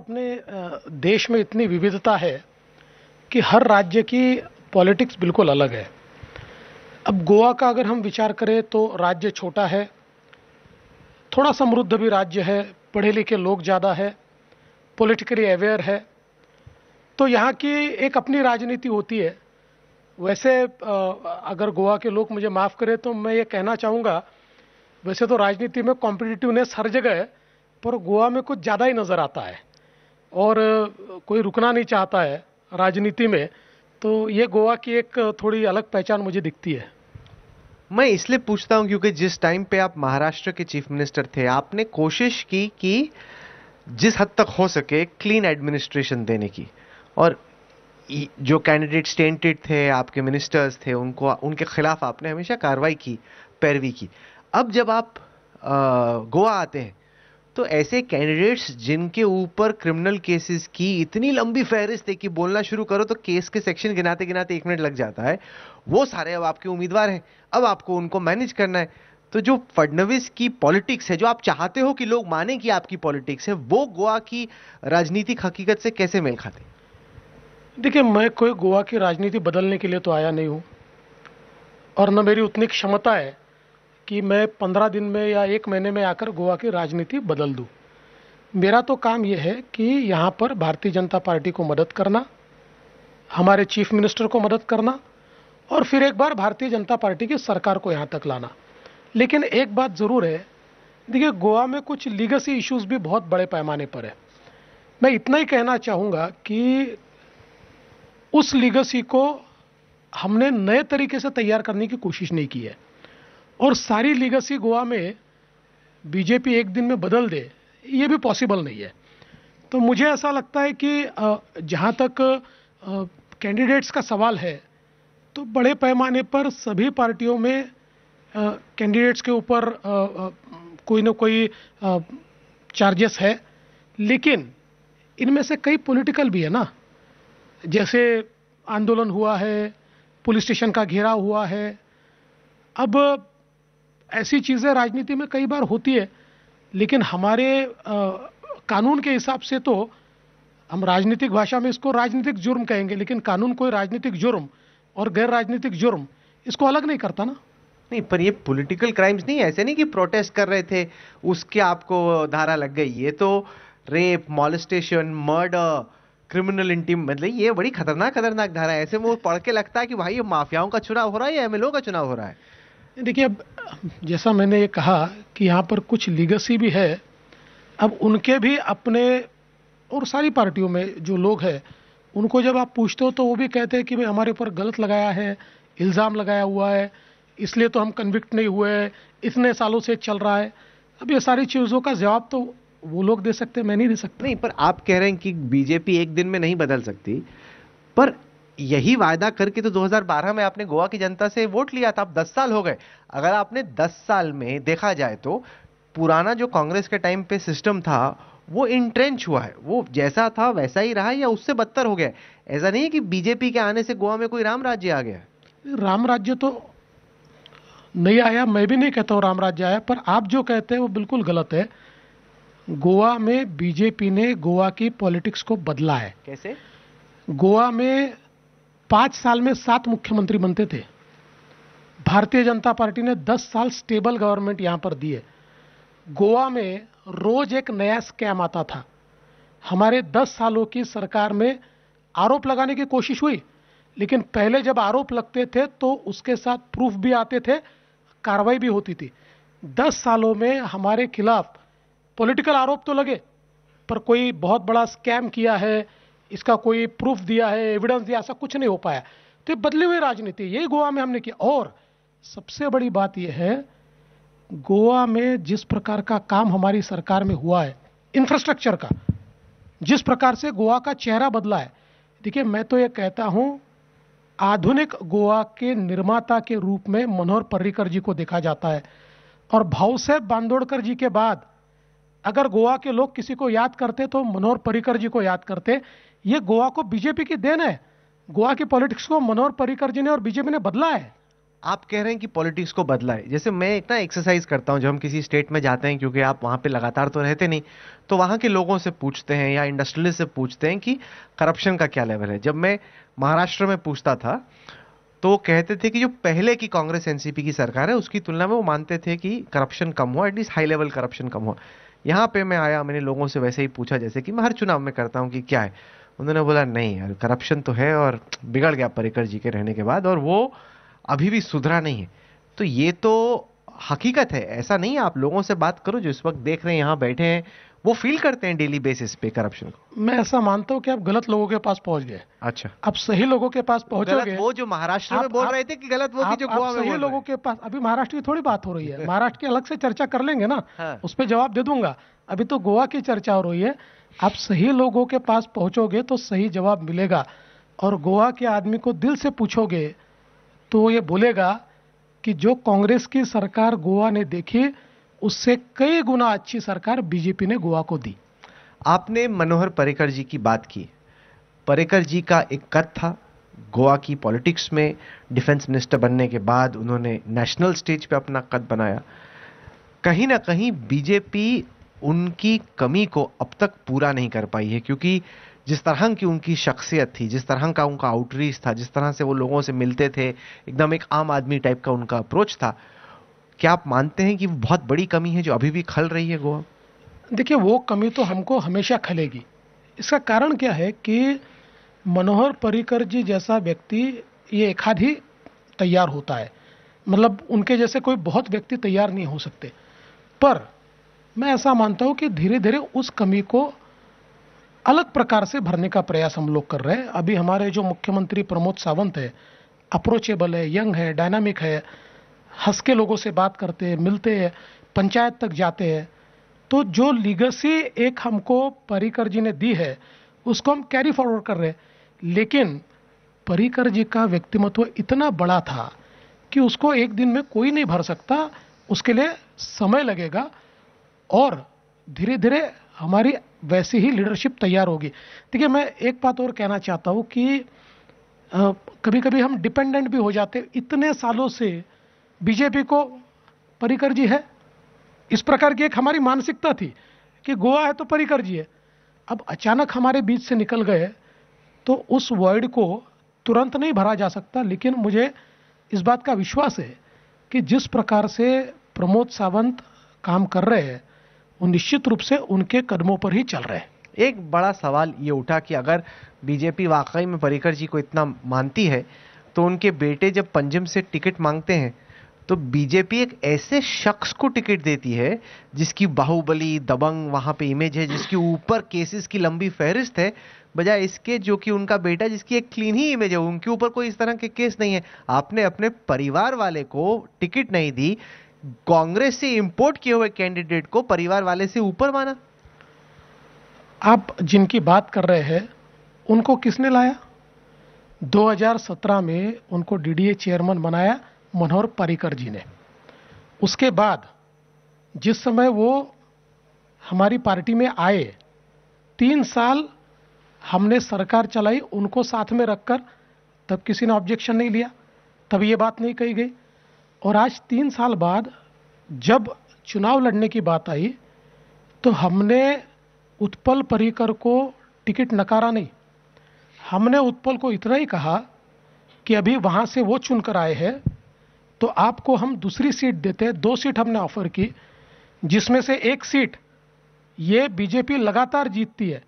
अपने देश में इतनी विविधता है कि हर राज्य की पॉलिटिक्स बिल्कुल अलग है। अब गोवा का अगर हम विचार करें तो राज्य छोटा है, थोड़ा समृद्ध भी राज्य है, पढ़े लिखे लोग ज़्यादा है, पॉलिटिकली अवेयर है, तो यहाँ की एक अपनी राजनीति होती है। वैसे अगर गोवा के लोग मुझे माफ़ करें तो मैं ये कहना चाहूँगा, वैसे तो राजनीति में कॉम्पिटिटिवनेस हर जगह है, पर गोवा में कुछ ज़्यादा ही नज़र आता है और कोई रुकना नहीं चाहता है राजनीति में। तो ये गोवा की एक थोड़ी अलग पहचान मुझे दिखती है। मैं इसलिए पूछता हूं क्योंकि जिस टाइम पे आप महाराष्ट्र के चीफ मिनिस्टर थे, आपने कोशिश की कि जिस हद तक हो सके क्लीन एडमिनिस्ट्रेशन देने की, और जो कैंडिडेट्स टेंटेड थे, आपके मिनिस्टर्स थे, उनको उनके खिलाफ आपने हमेशा कार्रवाई की, पैरवी की। अब जब आप गोवा आते हैं तो ऐसे कैंडिडेट्स जिनके ऊपर क्रिमिनल केसेस की इतनी लंबी फहरिस्त है कि बोलना शुरू करो तो केस के सेक्शन गिनाते गिनाते 1 मिनट लग जाता है, वो सारे अब आपके उम्मीदवार हैं। अब आपको उनको मैनेज करना है। तो जो फडणवीस की पॉलिटिक्स है, जो आप चाहते हो कि लोग माने कि आपकी पॉलिटिक्स है, वो गोवा की राजनीतिक हकीकत से कैसे मेल खाते? देखिए, मैं कोई गोवा की राजनीति बदलने के लिए तो आया नहीं हूँ और न मेरी उतनी क्षमता है कि मैं 15 दिन में या 1 महीने में आकर गोवा की राजनीति बदल दूँ। मेरा तो काम यह है कि यहाँ पर भारतीय जनता पार्टी को मदद करना, हमारे चीफ मिनिस्टर को मदद करना और फिर एक बार भारतीय जनता पार्टी की सरकार को यहाँ तक लाना। लेकिन एक बात ज़रूर है, देखिए गोवा में कुछ लीगसी इश्यूज भी बहुत बड़े पैमाने पर है। मैं इतना ही कहना चाहूँगा कि उस लीगसी को हमने नए तरीके से तैयार करने की कोशिश नहीं की है और सारी लीगसी गोवा में बीजेपी एक दिन में बदल दे, ये भी पॉसिबल नहीं है। तो मुझे ऐसा लगता है कि जहाँ तक कैंडिडेट्स का सवाल है, तो बड़े पैमाने पर सभी पार्टियों में कैंडिडेट्स के ऊपर कोई ना कोई चार्जेस है, लेकिन इनमें से कई पॉलिटिकल भी है ना। जैसे आंदोलन हुआ है, पुलिस स्टेशन का घेराव हुआ है। अब ऐसी चीज़ें राजनीति में कई बार होती है, लेकिन हमारे कानून के हिसाब से तो हम राजनीतिक भाषा में इसको राजनीतिक जुर्म कहेंगे, लेकिन कानून कोई राजनीतिक जुर्म और गैर राजनीतिक जुर्म इसको अलग नहीं करता ना। नहीं, पर ये पॉलिटिकल क्राइम्स नहीं है। ऐसे नहीं कि प्रोटेस्ट कर रहे थे उसके आपको धारा लग गई। ये तो rape, molestation, murder, criminal interim, मतलब ये बड़ी खतरनाक खतरनाक धारा है। ऐसे वो पढ़ के लगता है कि भाई ये माफियाओं का चुनाव हो रहा है या एमएलए का चुनाव हो रहा है। देखिए, अब जैसा मैंने ये कहा कि यहाँ पर कुछ लीगसी भी है, अब उनके भी अपने और सारी पार्टियों में जो लोग हैं उनको जब आप पूछते हो तो वो भी कहते हैं कि भाई हमारे ऊपर गलत लगाया है, इल्ज़ाम लगाया हुआ है, इसलिए तो हम कन्विक्ट नहीं हुए, इतने सालों से चल रहा है। अब ये सारी चीज़ों का जवाब तो वो लोग दे सकते हैं, मैं नहीं दे सकता। नहीं, पर आप कह रहे हैं कि बीजेपी एक दिन में नहीं बदल सकती, पर यही वायदा करके तो 2012 में आपने गोवा की जनता से वोट लिया था। अब 10 साल हो गए। अगर आपने 10 साल में देखा जाए तो पुराना जो कांग्रेस के टाइम पे सिस्टम था वो इंट्रेंच हुआ है, वो जैसा था वैसा ही रहा या उससे बदतर हो गया। ऐसा नहीं है कि बीजेपी के आने से गोवा में कोई राम राज्य आ गया। राम राज्य तो नहीं आया, मैं भी नहीं कहता हूँ राम राज्य आया, पर आप जो कहते हैं वो बिल्कुल गलत है। गोवा में बीजेपी ने गोवा की पॉलिटिक्स को बदला है। कैसे? गोवा में 5 साल में 7 मुख्यमंत्री बनते थे। भारतीय जनता पार्टी ने 10 साल स्टेबल गवर्नमेंट यहां पर दी है। गोवा में रोज एक नया स्कैम आता था। हमारे 10 सालों की सरकार में आरोप लगाने की कोशिश हुई, लेकिन पहले जब आरोप लगते थे तो उसके साथ प्रूफ भी आते थे, कार्रवाई भी होती थी। 10 सालों में हमारे खिलाफ पॉलिटिकल आरोप तो लगे, पर कोई बहुत बड़ा स्कैम किया है, इसका कोई प्रूफ दिया है, एविडेंस दिया, ऐसा कुछ नहीं हो पाया। तो ये बदली हुई राजनीति यही गोवा में हमने किया। और सबसे बड़ी बात यह है, गोवा में जिस प्रकार का काम हमारी सरकार में हुआ है, इंफ्रास्ट्रक्चर का, जिस प्रकार से गोवा का चेहरा बदला है। देखिए, मैं तो ये कहता हूं, आधुनिक गोवा के निर्माता के रूप में मनोहर पर्रिकर जी को देखा जाता है। और भाऊसाहेब बांदोड़कर जी के बाद अगर गोवा के लोग किसी को याद करते तो मनोहर पर्रिकर जी को याद करते। ये गोवा को बीजेपी की देन है। गोवा की पॉलिटिक्स को मनोहर पर्रिकर जी ने और बीजेपी ने बदला है। आप कह रहे हैं कि पॉलिटिक्स को बदला है। जैसे मैं एक ना एक्सरसाइज करता हूं जब हम किसी स्टेट में जाते हैं, क्योंकि आप वहां पे लगातार तो रहते नहीं, तो वहां के लोगों से पूछते हैं या इंडस्ट्रियलिस्ट से पूछते हैं कि करप्शन का क्या लेवल है। जब मैं महाराष्ट्र में पूछता था तो वो कहते थे कि जो पहले की कांग्रेस एनसीपी की सरकार है उसकी तुलना में वो मानते थे कि करप्शन कम हुआ, एटलीस्ट हाई लेवल करप्शन कम हुआ। यहाँ पे मैं आया, मैंने लोगों से वैसे ही पूछा जैसे कि मैं हर चुनाव में करता हूँ कि क्या है। उन्होंने बोला नहीं यार, करप्शन तो है और बिगड़ गया पर्रिकर जी के रहने के बाद, और वो अभी भी सुधरा नहीं है। तो ये तो हकीकत है, ऐसा नहीं है। आप लोगों से बात करो जो इस वक्त देख रहे हैं, यहाँ बैठे हैं, वो फील करते हैं डेली बेसिस पे करप्शन को। मैं ऐसा मानता हूं कि आप गलत लोगों के पास पहुंच गए। अच्छा, आप सही लोगों के पास तो गलत पहुंचोगे। वो जो महाराष्ट्र में बोल रहे थे कि गलत वो कि जो आप गोवा में सही बोल रहे लोगों हैं? के पास, अभी महाराष्ट्र की थोड़ी बात हो रही है, महाराष्ट्र की अलग से चर्चा कर लेंगे ना, हाँ। उस पर जवाब दे दूंगा। अभी तो गोवा की चर्चा हो रही है। आप सही लोगों के पास पहुंचोगे तो सही जवाब मिलेगा। और गोवा के आदमी को दिल से पूछोगे तो वो ये बोलेगा कि जो कांग्रेस की सरकार गोवा ने देखी, उससे कई गुना अच्छी सरकार बीजेपी ने गोवा को दी। आपने मनोहर पर्रिकर जी की बात की। पर्रिकर जी का एक कद था गोवा की पॉलिटिक्स में। डिफेंस मिनिस्टर बनने के बाद उन्होंने नेशनल स्टेज पे अपना कद बनाया। कहीं ना कहीं बीजेपी उनकी कमी को अब तक पूरा नहीं कर पाई है, क्योंकि जिस तरह की उनकी शख्सियत थी, जिस तरह का उनका आउटरीच था, जिस तरह से वो लोगों से मिलते थे, एकदम एक आम आदमी टाइप का उनका अप्रोच था, क्या आप मानते हैं कि वो बहुत बड़ी कमी है जो अभी भी खल रही है गोवा? देखिए, वो कमी तो हमको हमेशा खलेगी। इसका कारण क्या है कि मनोहर पर्रिकर जी जैसा व्यक्ति ये एक आध ही तैयार होता है। मतलब उनके जैसे कोई बहुत व्यक्ति तैयार नहीं हो सकते। पर मैं ऐसा मानता हूं कि धीरे धीरे उस कमी को अलग प्रकार से भरने का प्रयास हम लोग कर रहे हैं। अभी हमारे जो मुख्यमंत्री प्रमोद सावंत है, अप्रोचेबल है, यंग है, डायनामिक है, हंस के लोगों से बात करते हैं, मिलते हैं, पंचायत तक जाते हैं। तो जो लीगेसी एक हमको पर्रिकर जी ने दी है, उसको हम कैरी फॉरवर्ड कर रहे हैं। लेकिन पर्रिकर जी का व्यक्तिमत्व इतना बड़ा था कि उसको एक दिन में कोई नहीं भर सकता। उसके लिए समय लगेगा और धीरे धीरे हमारी वैसी ही लीडरशिप तैयार होगी। देखिए, मैं एक बात और कहना चाहता हूँ कि कभी कभी हम डिपेंडेंट भी हो जाते। इतने सालों से बीजेपी को पर्रिकर जी है, इस प्रकार की एक हमारी मानसिकता थी कि गोवा है तो पर्रिकर जी है। अब अचानक हमारे बीच से निकल गए तो उस वॉइड को तुरंत नहीं भरा जा सकता। लेकिन मुझे इस बात का विश्वास है कि जिस प्रकार से प्रमोद सावंत काम कर रहे हैं, वो निश्चित रूप से उनके कदमों पर ही चल रहे हैं। एक बड़ा सवाल ये उठा कि अगर बीजेपी वाकई में पर्रिकर जी को इतना मानती है, तो उनके बेटे जब पंजिम से टिकट मांगते हैं तो बीजेपी एक ऐसे शख्स को टिकट देती है जिसकी बाहुबली, दबंग वहां पे इमेज है, जिसके ऊपर केसेस की लंबी फहरिस्त है, बजाय इसके जो कि उनका बेटा जिसकी एक क्लीन ही इमेज है, उनके ऊपर कोई इस तरह के केस नहीं है। आपने अपने परिवार वाले को टिकट नहीं दी, कांग्रेस से इंपोर्ट किए हुए कैंडिडेट को परिवार वाले से ऊपर माना। आप जिनकी बात कर रहे हैं उनको किसने लाया? 2017 में उनको डीडीए चेयरमैन बनाया मनोहर पर्रिकर जी ने। उसके बाद जिस समय वो हमारी पार्टी में आए, 3 साल हमने सरकार चलाई उनको साथ में रखकर, तब किसी ने ऑब्जेक्शन नहीं लिया, तब ये बात नहीं कही गई। और आज 3 साल बाद जब चुनाव लड़ने की बात आई तो हमने उत्पल पर्रिकर को टिकट नकारा नहीं। हमने उत्पल को इतना ही कहा कि अभी वहां से वो चुनकर आए हैं तो आपको हम दूसरी सीट देते हैं। 2 सीट हमने ऑफर की, जिसमें से 1 सीट ये बीजेपी लगातार जीतती है।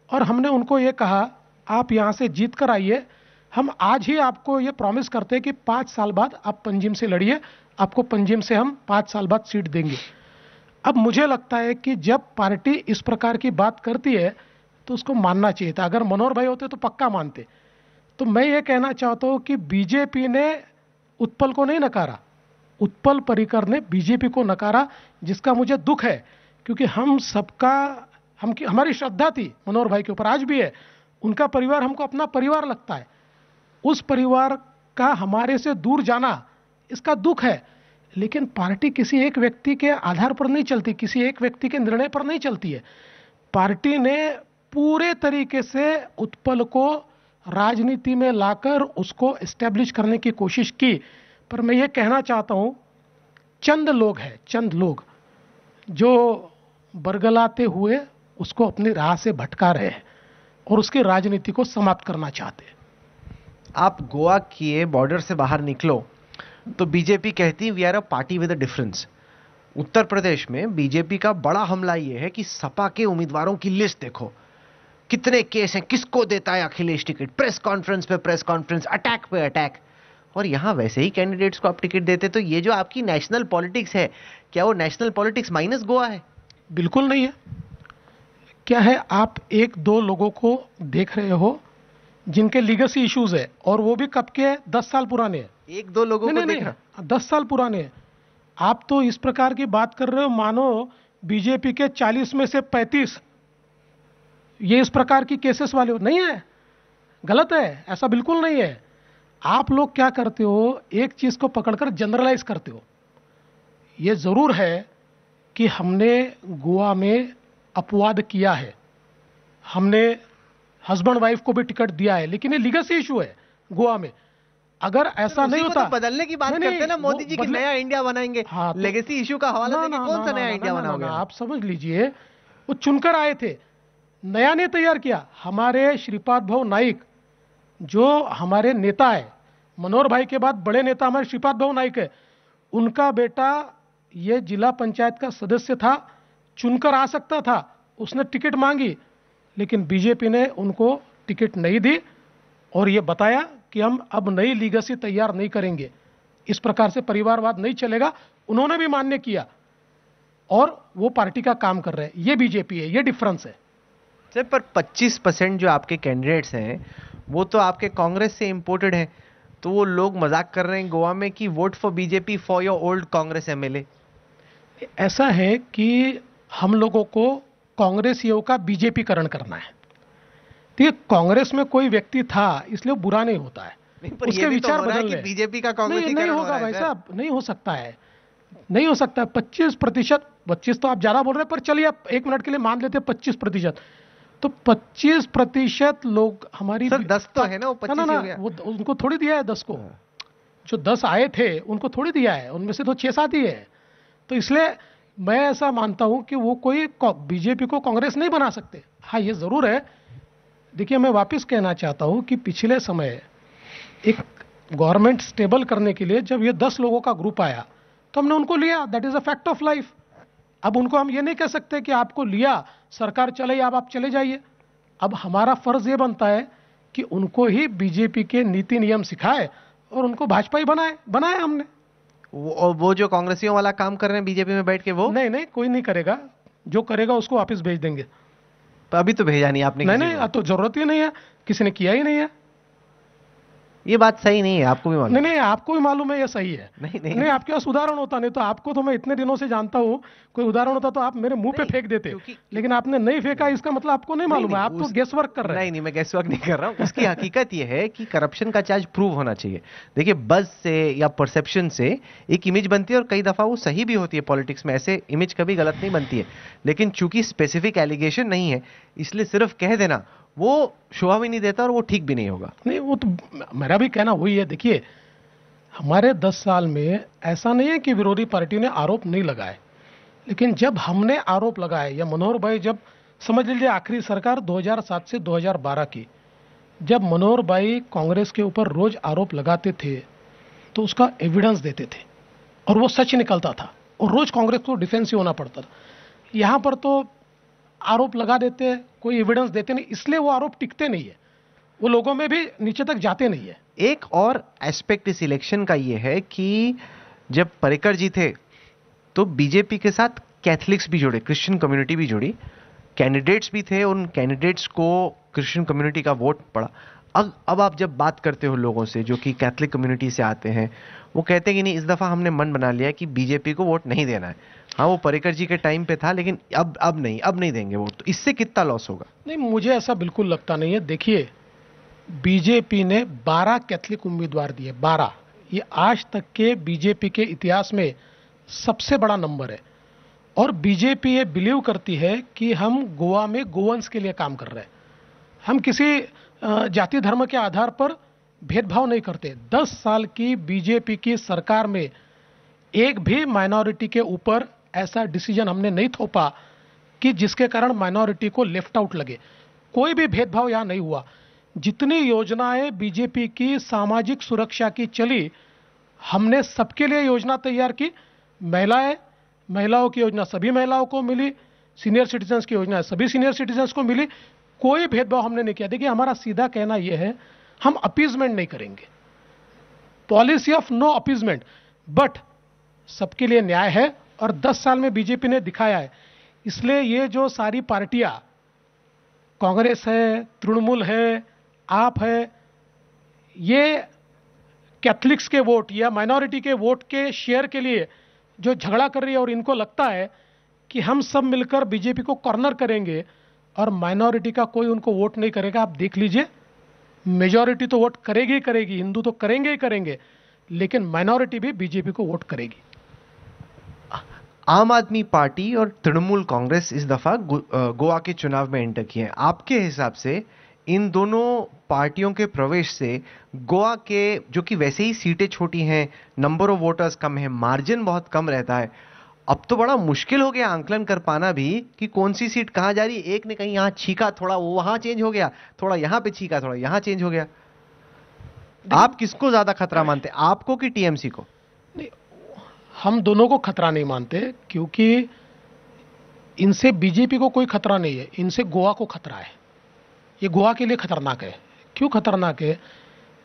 और हमने उनको ये कहा आप यहां से जीत कर आइए, हम आज ही आपको ये प्रॉमिस करते हैं कि 5 साल बाद आप पंजिम से लड़िए, आपको पंजिम से हम 5 साल बाद सीट देंगे। अब मुझे लगता है कि जब पार्टी इस प्रकार की बात करती है तो उसको मानना चाहिए था। अगर मनोहर भाई होते तो पक्का मानते। तो मैं ये कहना चाहता हूं कि बीजेपी ने उत्पल को नहीं नकारा, उत्पल पर्रिकर ने बीजेपी को नकारा, जिसका मुझे दुख है। क्योंकि हम सबका हमारी श्रद्धा थी मनोहर भाई के ऊपर, आज भी है। उनका परिवार हमको अपना परिवार लगता है। उस परिवार का हमारे से दूर जाना, इसका दुख है। लेकिन पार्टी किसी एक व्यक्ति के आधार पर नहीं चलती, किसी एक व्यक्ति के निर्णय पर नहीं चलती है। पार्टी ने पूरे तरीके से उत्पल को राजनीति में लाकर उसको एस्टेब्लिश करने की कोशिश की। पर मैं ये कहना चाहता हूं, चंद लोग हैं, चंद लोग जो बरगलाते हुए उसको अपनी राह से भटका रहे हैं और उसकी राजनीति को समाप्त करना चाहते हैं। आप गोवा किए बॉर्डर से बाहर निकलो तो बीजेपी कहती we are a party with a difference. Uttar Pradesh में बीजेपी का बड़ा हमला यह है कि सपा के उम्मीदवारों की लिस्ट देखो, कितने केस हैं, किसको देता है अखिलेश टिकट, प्रेस कॉन्फ्रेंस पे प्रेस कॉन्फ्रेंस, अटैक पे अटैक। और यहां वैसे ही कैंडिडेट्स को आप टिकट देते, तो ये जो आपकी नेशनल पॉलिटिक्स है, क्या वो नेशनल पॉलिटिक्स माइनस गोवा है? बिल्कुल नहीं है। क्या है, आप एक दो लोगों को देख रहे हो जिनके लीगेसी इश्यूज है, और वो भी कब के हैं? 10 साल पुराने हैं। एक दो लोगों को नहीं, देखना। 10 साल पुराने हैं। आप तो इस प्रकार की बात कर रहे हो मानो बीजेपी के 40 में से 35 ये इस प्रकार की केसेस वाले हो। नहीं है, गलत है, ऐसा बिल्कुल नहीं है। आप लोग क्या करते हो, एक चीज को पकड़कर जनरलाइज करते हो। यह जरूर है कि हमने गोवा में अपवाद किया है, हमने हस्बैंड वाइफ को भी टिकट दिया है, लेकिन ये लीगेसी इशू है गोवा में। अगर ऐसा नहीं होता, तो बदलने की बात करते हैं ना मोदी जी की, नया इंडिया बनाएंगे। हाँ, लेगेसी इशू का हवाला देके कौन सा नया इंडिया बनाओगे? आप समझ लीजिए, वो चुनकर आए थे, नया ने तैयार किया। हमारे श्रीपाद भाऊ नाइक जो हमारे नेता है, मनोहर भाई के बाद बड़े नेता हमारे श्रीपाद भाऊ नाइक है, उनका बेटा ये जिला पंचायत का सदस्य था, चुनकर आ सकता था, उसने टिकट मांगी, लेकिन बीजेपी ने उनको टिकट नहीं दी और ये बताया कि हम अब नई लीगेसी तैयार नहीं करेंगे, इस प्रकार से परिवारवाद नहीं चलेगा। उन्होंने भी मान्य किया और वो पार्टी का काम कर रहे हैं। ये बीजेपी है, ये डिफरेंस है। सर, पर 25% जो आपके कैंडिडेट्स हैं वो तो आपके कांग्रेस से इंपोर्टेड हैं, तो वो लोग मजाक कर रहे हैं गोवा में कि vote for BJP for your old Congress MLA. ऐसा है कि हम लोगों को कांग्रेसियों का बीजेपीकरण करना है। ठीक, कांग्रेस में कोई व्यक्ति था इसलिए वो बुरा नहीं होता है, उसके विचार बदल बीजेपी का नहीं होगा भाई साहब, नहीं हो सकता है, नहीं हो सकता है। 25%, 25 तो आप ज्यादा बोल रहे हैं, पर चलिए आप 1 मिनट के लिए मान लेते हैं 25%, तो 25% लोग हमारी सर 10 तो है ना, वो 25 हो गया। वो उनको थोड़ी दिया है 10 को, जो 10 आए थे उनको थोड़ी दिया है, उनमें से तो 6-7 ही है। तो इसलिए मैं ऐसा मानता हूं कि वो कोई बीजेपी को कांग्रेस नहीं बना सकते। हाँ, ये जरूर है। देखिए, मैं वापस कहना चाहता हूं कि पिछले समय एक गवर्नमेंट स्टेबल करने के लिए जब ये 10 लोगों का ग्रुप आया तो हमने उनको लिया, that is a fact of life. अब उनको हम ये नहीं कह सकते कि आपको लिया, सरकार चले, अब आप चले जाइए। अब हमारा फर्ज ये बनता है कि उनको ही बीजेपी के नीति नियम सिखाए और उनको भाजपा ही बनाए हमने। वो जो कांग्रेसियों वाला काम कर रहे हैं बीजेपी में बैठ के, वो नहीं, कोई नहीं करेगा। जो करेगा उसको वापस भेज देंगे। अभी तो भेजा नहीं आपने? नहीं, तो जरूरत ही नहीं है, किसी ने किया ही नहीं है। ये बात सही नहीं है, आपको भी मालूम? नहीं, आपको भी मालूम है ये सही है। नहीं, आपके पास उदाहरण होता, नहीं तो आपको तो मैं इतने दिनों से जानता हूं, कोई उदाहरण होता तो आप मेरे मुंह पे फेंक देते, लेकिन आपने नहीं फेंका, इसका मतलब आपको नहीं मालूम है, आप तो गेस वर्क कर रहे हैं। नहीं, मैं गेस वर्क नहीं कर रहा हूं। उसकी हकीकत यह है कि करप्शन का चार्ज प्रूव होना चाहिए। देखिए, बज़ से या परसेप्शन से एक इमेज बनती है और कई दफा वो सही भी होती है। पॉलिटिक्स में ऐसे इमेज कभी गलत नहीं बनती है, लेकिन चूंकि स्पेसिफिक एलिगेशन नहीं है इसलिए सिर्फ कह देना वो शोभा भी नहीं देता और वो ठीक भी नहीं होगा। नहीं, वो तो मेरा भी कहना वही है। देखिए, हमारे 10 साल में ऐसा नहीं है कि विरोधी पार्टी ने आरोप नहीं लगाए, लेकिन जब हमने आरोप लगाए, या मनोहर भाई, जब समझ लीजिए आखिरी सरकार 2007 से 2012 की, जब मनोहर भाई कांग्रेस के ऊपर रोज आरोप लगाते थे तो उसका एविडेंस देते थे और वो सच निकलता था और रोज कांग्रेस को डिफेंसिव होना पड़ता था। यहां पर तो आरोप लगा देते, कोई एविडेंस देते नहीं, इसलिए वो आरोप टिकते नहीं है, वो लोगों में भी नीचे तक जाते नहीं है। एक और एस्पेक्ट इस इलेक्शन का ये है कि जब पर्रिकर जी थे तो बीजेपी के साथ कैथलिक्स भी जुड़े, क्रिश्चियन कम्युनिटी भी जुड़ी, कैंडिडेट्स भी थे, उन कैंडिडेट्स को क्रिश्चियन कम्युनिटी का वोट पड़ा। अब आप जब बात करते हो लोगों से जो कि कैथलिक कम्युनिटी से आते हैं, वो कहते हैं कि नहीं, इस दफा हमने मन बना लिया कि बीजेपी को वोट नहीं देना है। हाँ, वो पर्रिकर जी के टाइम पे था, लेकिन अब नहीं देंगे वोट। तो इससे कितना लॉस होगा? नहीं, मुझे ऐसा बिल्कुल लगता नहीं है। देखिए, बीजेपी ने 12 कैथलिक उम्मीदवार दिए, 12। ये आज तक के बीजेपी के इतिहास में सबसे बड़ा नंबर है। और बीजेपी ये बिलीव करती है कि हम गोवा में गोवंश के लिए काम कर रहे हैं, हम किसी जाति धर्म के आधार पर भेदभाव नहीं करते। 10 साल की बीजेपी की सरकार में एक भी माइनॉरिटी के ऊपर ऐसा डिसीजन हमने नहीं थोपा कि जिसके कारण माइनॉरिटी को लेफ्ट आउट लगे। कोई भी भेदभाव यहां नहीं हुआ। जितनी योजनाएं बीजेपी की सामाजिक सुरक्षा की चली, हमने सबके लिए योजना तैयार की। महिलाओं की योजना सभी महिलाओं को मिली, सीनियर सिटीजन्स की योजना सभी सीनियर सिटीजन्स को मिली। कोई भेदभाव हमने नहीं किया। देखिए, हमारा सीधा कहना यह है, हम अपीजमेंट नहीं करेंगे, policy of no appeasement, but सबके लिए न्याय है और 10 साल में बीजेपी ने दिखाया है। इसलिए ये जो सारी पार्टियां, कांग्रेस है, तृणमूल है, आप है, ये कैथलिक्स के वोट या माइनॉरिटी के वोट के शेयर के लिए जो झगड़ा कर रही है, और इनको लगता है कि हम सब मिलकर बीजेपी को कॉर्नर करेंगे और माइनॉरिटी का कोई उनको वोट नहीं करेगा। आप देख लीजिए, मेजॉरिटी तो वोट करेगी ही करेगी, हिंदू तो करेंगे ही करेंगे, लेकिन माइनॉरिटी भी बीजेपी को वोट करेगी। आम आदमी पार्टी और तृणमूल कांग्रेस इस दफा गोवा के चुनाव में एंटर किए हैं। आपके हिसाब से इन दोनों पार्टियों के प्रवेश से गोवा के, जो कि वैसे ही सीटें छोटी हैं, नंबर ऑफ वोटर्स कम है, मार्जिन बहुत कम रहता है, अब तो बड़ा मुश्किल हो गया आंकलन कर पाना भी कि कौन सी सीट कहां जा रही है। एक ने कहीं यहां छीका, थोड़ा वो वहां चेंज हो गया, थोड़ा यहां पे छीका, थोड़ा यहां चेंज हो गया। आप किसको ज्यादा खतरा मानते हैं, आपको कि टीएमसी को? नहीं, हम दोनों को खतरा नहीं मानते, क्योंकि इनसे बीजेपी को कोई खतरा नहीं है, इनसे गोवा को खतरा है। ये गोवा के लिए खतरनाक है। क्यों खतरनाक है?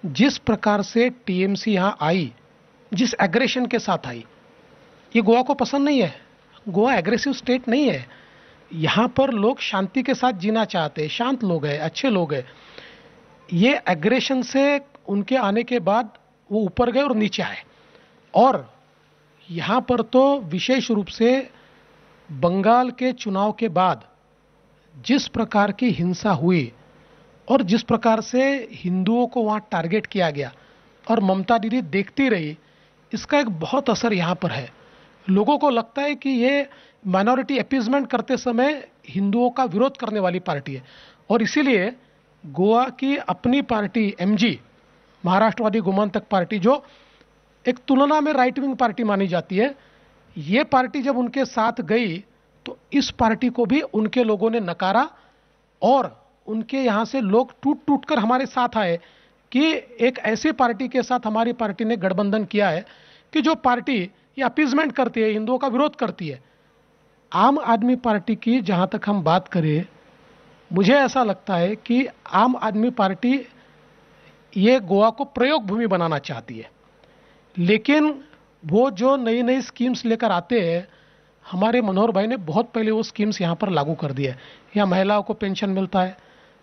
जिस प्रकार से टीएमसी यहां आई, जिस एग्रेशन के साथ आई, ये गोवा को पसंद नहीं है। गोवा एग्रेसिव स्टेट नहीं है। यहां पर लोग शांति के साथ जीना चाहते हैं, शांत लोग हैं, अच्छे लोग हैं। ये एग्रेशन से उनके आने के बाद वो ऊपर गए और नीचे आए। और यहां पर तो विशेष रूप से बंगाल के चुनाव के बाद जिस प्रकार की हिंसा हुई और जिस प्रकार से हिंदुओं को वहां टारगेट किया गया और ममता दीदी देखती रही, इसका एक बहुत असर यहां पर है। लोगों को लगता है कि ये माइनॉरिटी अपीजमेंट करते समय हिंदुओं का विरोध करने वाली पार्टी है, और इसीलिए गोवा की अपनी party MG, Maharashtrawadi Gomantak party, जो एक तुलना में राइट विंग पार्टी मानी जाती है, ये पार्टी जब उनके साथ गई तो इस पार्टी को भी उनके लोगों ने नकारा। और उनके यहां से लोग टूट टूट कर हमारे साथ आए कि एक ऐसी पार्टी के साथ हमारी पार्टी ने गठबंधन किया है कि जो पार्टी ये अपीजमेंट करती है, हिंदुओं का विरोध करती है। आम आदमी पार्टी की जहां तक हम बात करें, मुझे ऐसा लगता है कि आम आदमी पार्टी ये गोवा को प्रयोग भूमि बनाना चाहती है, लेकिन वो जो नई नई स्कीम्स लेकर आते हैं, हमारे मनोहर भाई ने बहुत पहले वो स्कीम्स यहाँ पर लागू कर दिया है। या महिलाओं को पेंशन मिलता है,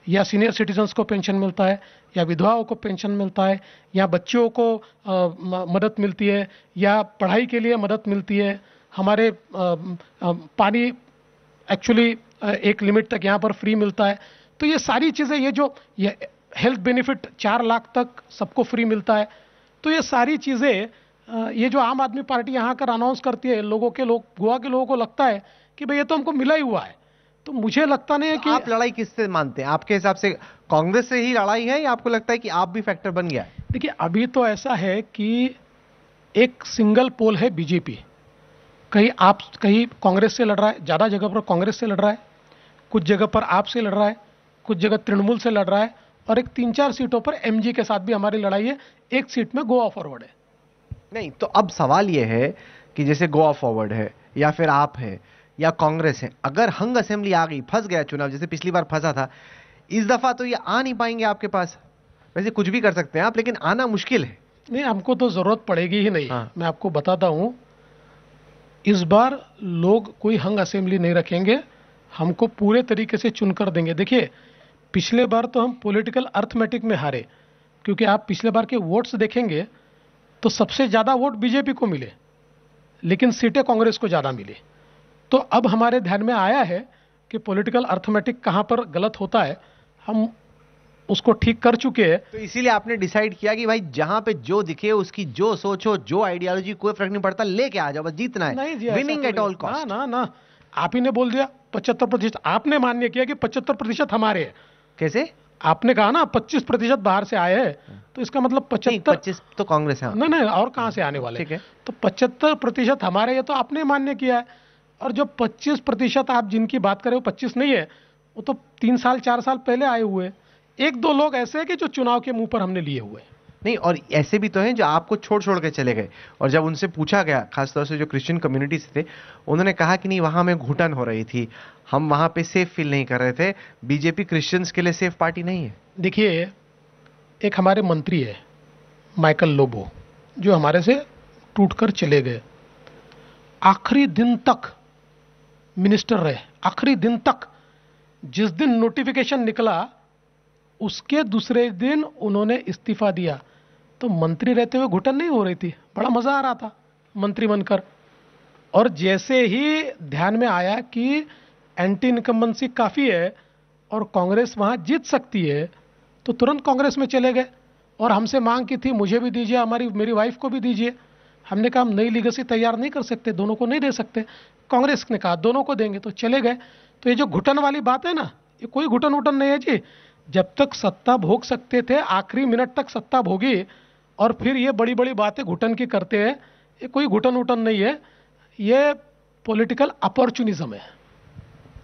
या सीनियर सिटीजन्स को पेंशन मिलता है, या विधवाओं को पेंशन मिलता है, या बच्चियों को मदद मिलती है, या पढ़ाई के लिए मदद मिलती है। हमारे पानी एक्चुअली एक लिमिट तक यहाँ पर फ्री मिलता है। तो ये सारी चीज़ें, ये जो ये हेल्थ बेनिफिट 4 लाख तक सबको फ्री मिलता है, तो ये सारी चीज़ें ये जो आम आदमी पार्टी यहाँ कर अनाउंस करती है, गोवा के लोगों को लगता है कि भाई ये तो हमको मिला ही हुआ है। तो मुझे लगता नहीं है कि आप लड़ाई किससे मानते हैं? आपके हिसाब से कांग्रेस से ही लड़ाई है, या आपको लगता है कि आप भी फैक्टर बन गया है? देखिए, अभी तो ऐसा है कि एक सिंगल पोल है बीजेपी। कहीं कांग्रेस से लड़ रहा है, ज़्यादा जगह पर कांग्रेस से लड़ रहा है, कुछ जगह पर आप से लड़ रहा है, कुछ जगह तृणमूल से लड़ रहा है, और एक 3-4 सीटों पर एमजी के साथ भी हमारी लड़ाई है। एक सीट में गोवा फॉरवर्ड है। नहीं, तो अब सवाल यह है कि जैसे गोवा फॉरवर्ड है, या फिर आप है, या कांग्रेस है, अगर हंग असेंबली आ गई, फंस गया चुनाव जैसे पिछली बार फंसा था, इस दफा तो ये आ नहीं पाएंगे आपके पास। वैसे कुछ भी कर सकते हैं आप, लेकिन आना मुश्किल है। नहीं, हमको तो जरूरत पड़ेगी ही नहीं। हाँ। मैं आपको बताता हूं, इस बार लोग कोई हंग असेंबली नहीं रखेंगे, हमको पूरे तरीके से चुनकर देंगे। देखिए, पिछले बार तो हम पॉलिटिकल अर्थमेटिक में हारे, क्योंकि आप पिछले बार के वोट्स देखेंगे तो सबसे ज़्यादा वोट बीजेपी को मिले, लेकिन सीटें कांग्रेस को ज़्यादा मिली। तो अब हमारे ध्यान में आया है कि पॉलिटिकल अर्थमेटिक कहाँ पर गलत होता है, हम उसको ठीक कर चुके हैं। तो इसीलिए आपने डिसाइड किया कि भाई जहां पे जो दिखे, उसकी जो सोच हो, जो आइडियोलॉजी, कोई फर्क नहीं पड़ता, लेके आ जाओ, बस जीतना है। नहीं जी, विनिंग एट ऑल कॉस्ट। ना ना ना, आप ही ने बोल दिया 75%। आपने मान्य किया कि 75% हमारे हैं। कैसे? आपने कहा ना 25% बाहर से आए हैं, तो इसका मतलब 75। 25 तो कांग्रेस है। नहीं नहीं, और कहाँ से आने वाले? ठीक है। तो 75% हमारे, ये तो आपने मान्य किया है। और जो 25% आप जिनकी बात कर रहे हो, 25 नहीं है, वो तो 3 साल 4 साल पहले आए हुए। एक दो लोग ऐसे हैं कि जो चुनाव के मुंह पर हमने लिए हुए। नहीं, और ऐसे भी तो हैं जो आपको छोड़ छोड़ के चले गए, और जब उनसे पूछा गया, खासतौर से जो क्रिश्चियन कम्युनिटी से थे, उन्होंने कहा कि नहीं, वहां में घुटन हो रही थी, हम वहां पे सेफ फील नहीं कर रहे थे। बीजेपी क्रिश्चियंस के लिए सेफ पार्टी नहीं है। देखिए, एक हमारे मंत्री है माइकल लोबो, जो हमारे से टूटकर चले गए। आखिरी दिन तक मिनिस्टर रहे, आखिरी दिन तक। जिस दिन नोटिफिकेशन निकला उसके दूसरे दिन उन्होंने इस्तीफा दिया। तो मंत्री रहते हुए घुटन नहीं हो रही थी, बड़ा मजा आ रहा था मंत्री बनकर। और जैसे ही ध्यान में आया कि एंटी इनकम्बेंसी काफी है और कांग्रेस वहां जीत सकती है, तो तुरंत कांग्रेस में चले गए। और हमसे मांग की थी, मुझे भी दीजिए, हमारी मेरी वाइफ को भी दीजिए। हमने कहा हम नई लीगेसी तैयार नहीं कर सकते, दोनों को नहीं दे सकते। कांग्रेस ने कहा दोनों को देंगे, तो चले गए। तो ये जो घुटन वाली बात है ना, ये कोई घुटन उटन नहीं है जी। जब तक सत्ता भोग सकते थे, आखिरी मिनट तक सत्ता भोगी, और फिर ये बड़ी बड़ी बातें घुटन की करते हैं। ये कोई घुटन उटन नहीं है, ये पॉलिटिकल अपॉर्चुनिज्म है।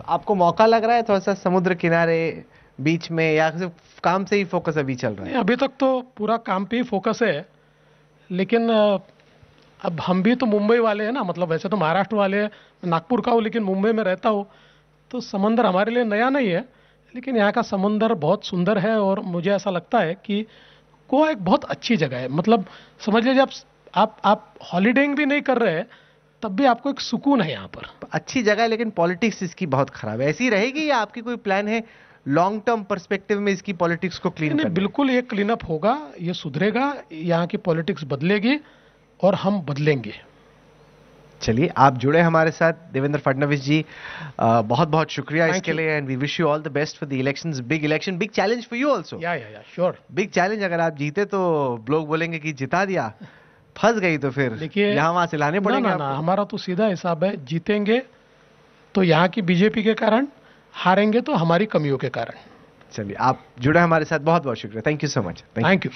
आपको मौका लग रहा है थोड़ा सा समुद्र किनारे बीच में, या सिर्फ काम से ही फोकस अभी चल रहा है? अभी तक तो पूरा काम पे ही फोकस है, लेकिन अब हम भी तो मुंबई वाले हैं ना, मतलब वैसे तो महाराष्ट्र वाले हैं, मैं नागपुर का हूँ लेकिन मुंबई में रहता हूँ। तो समंदर हमारे लिए नया नहीं है, लेकिन यहाँ का समंदर बहुत सुंदर है। और मुझे ऐसा लगता है कि गोवा एक बहुत अच्छी जगह है। मतलब समझ लीजिए, आप हॉलीडेइंग भी नहीं कर रहे हैं, तब भी आपको एक सुकून है यहाँ पर। अच्छी जगह है, लेकिन पॉलिटिक्स इसकी बहुत खराब है। ऐसी रहेगी या आपकी कोई प्लान है लॉन्ग टर्म पर्सपेक्टिव में इसकी पॉलिटिक्स को क्लीन नहीं, करने? बिल्कुल ये क्लीन अप होगा, ये सुधरेगा, यहाँ की पॉलिटिक्स बदलेगी और हम बदलेंगे। चलिए, आप जुड़े हमारे साथ देवेंद्र फडणवीस जी, बहुत बहुत शुक्रिया Thank इसके you. लिए, and we wish you all the best for the elections. Big election, big challenge for you also. Yeah sure. Big challenge. अगर आप जीते तो लोग बोलेंगे कि जिता दिया, फंस गई तो फिर देखिए, यहाँ वहां से लाने पड़ेंगे ना, आपको। हमारा तो सीधा हिसाब है, जीतेंगे तो यहाँ की बीजेपी के कारण, हारेंगे तो हमारी कमियों के कारण। चलिए, आप जुड़े हमारे साथ, बहुत बहुत शुक्रिया। Thank you so much. Thank you.